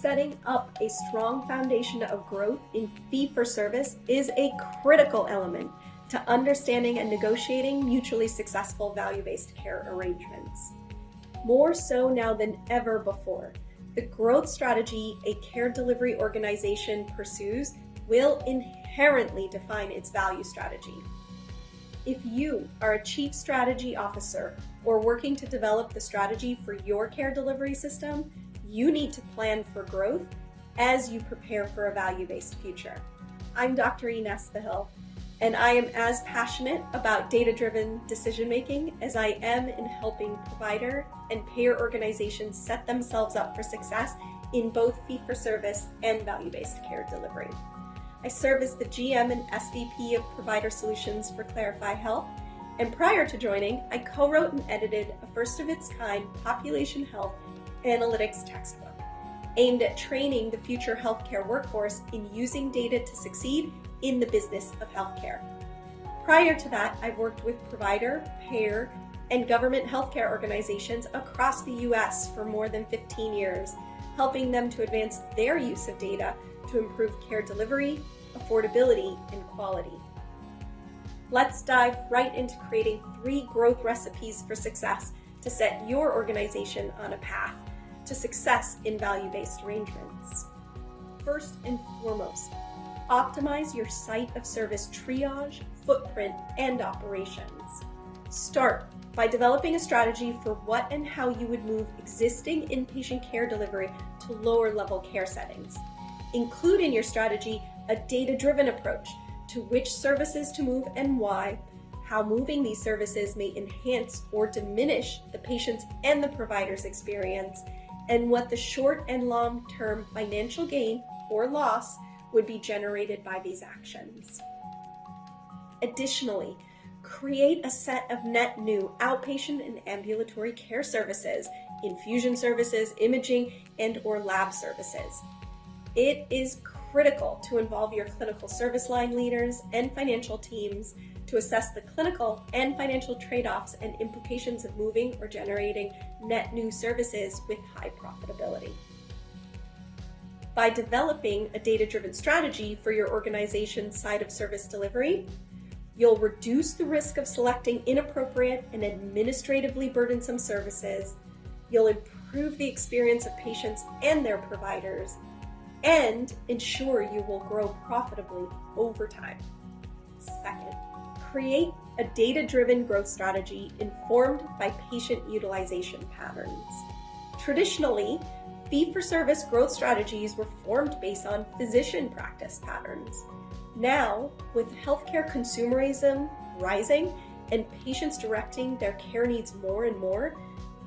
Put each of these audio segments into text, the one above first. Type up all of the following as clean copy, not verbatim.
setting up a strong foundation of growth in fee-for-service is a critical element to understanding and negotiating mutually successful value-based care arrangements. More so now than ever before, the growth strategy a care delivery organization pursues will inherently define its value strategy. If you are a chief strategy officer or working to develop the strategy for your care delivery system, you need to plan for growth as you prepare for a value-based future. I'm Dr. Ines Vigil, and I am as passionate about data-driven decision-making as I am in helping provider and payer organizations set themselves up for success in both fee-for-service and value-based care delivery. I serve as the GM and SVP of Provider Solutions for Clarify Health, and prior to joining, I co-wrote and edited a first-of-its-kind population health analytics textbook aimed at training the future healthcare workforce in using data to succeed in the business of healthcare. Prior to that, I've worked with provider, payer, and government healthcare organizations across the U.S. for more than 15 years, helping them to advance their use of data to improve care delivery, affordability, and quality. Let's dive right into creating 3 growth recipes for success to set your organization on a path to success in value-based arrangements. First and foremost, optimize your site of service triage, footprint, and operations. Start by developing a strategy for what and how you would move existing inpatient care delivery to lower-level care settings. Include in your strategy a data-driven approach to which services to move and why, how moving these services may enhance or diminish the patient's and the provider's experience, and what the short and long-term financial gain or loss would be generated by these actions. Additionally, create a set of net new outpatient and ambulatory care services, infusion services, imaging, and/or lab services. It is critical to involve your clinical service line leaders and financial teams to assess the clinical and financial trade-offs and implications of moving or generating net new services with high profitability. By developing a data-driven strategy for your organization's side of service delivery, you'll reduce the risk of selecting inappropriate and administratively burdensome services, you'll improve the experience of patients and their providers, and ensure you will grow profitably over time. Second, create a data-driven growth strategy informed by patient utilization patterns. Traditionally, fee-for-service growth strategies were formed based on physician practice patterns. Now, with healthcare consumerism rising and patients directing their care needs more and more,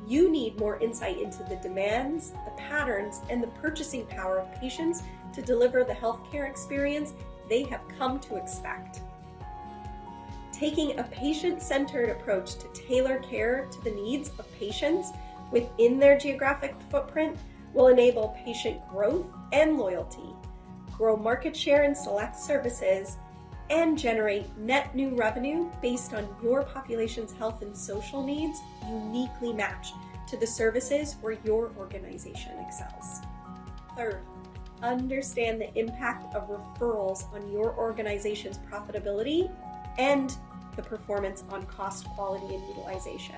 you need more insight into the demands, the patterns, and the purchasing power of patients to deliver the healthcare experience they have come to expect. Taking a patient-centered approach to tailor care to the needs of patients within their geographic footprint will enable patient growth and loyalty, grow market share in select services, and generate net new revenue based on your population's health and social needs uniquely matched to the services where your organization excels. Third, understand the impact of referrals on your organization's profitability and the performance on cost, quality, and utilization.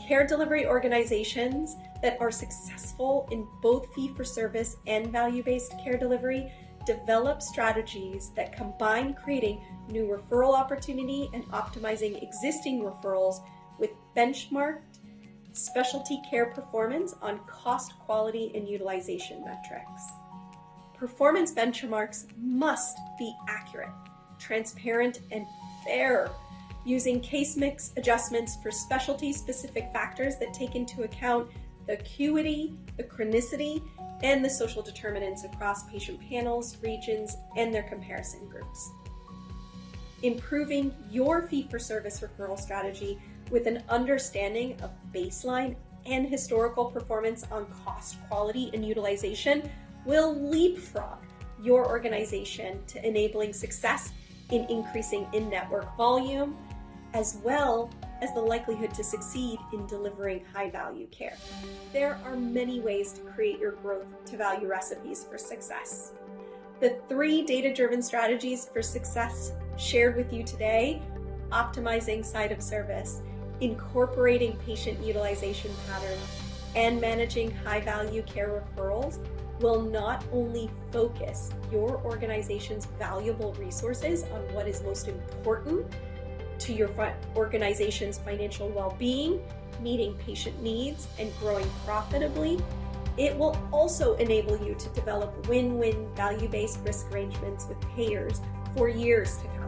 Care delivery organizations that are successful in both fee-for-service and value-based care delivery develop strategies that combine creating new referral opportunity and optimizing existing referrals with benchmarked specialty care performance on cost, quality, and utilization metrics. Performance benchmarks must be accurate, transparent, and fair, using case mix adjustments for specialty-specific factors that take into account the acuity, the chronicity, and the social determinants across patient panels, regions, and their comparison groups. Improving your fee-for-service referral strategy with an understanding of baseline and historical performance on cost, quality, and utilization will leapfrog your organization to enabling success in increasing in-network volume, as well as the likelihood to succeed in delivering high-value care. There are many ways to create your growth to value recipes for success. The 3 data-driven strategies for success shared with you today: optimizing site of service, incorporating patient utilization patterns, and managing high-value care referrals, will not only focus your organization's valuable resources on what is most important to your organization's financial well-being, meeting patient needs, and growing profitably, it will also enable you to develop win-win value-based risk arrangements with payers for years to come.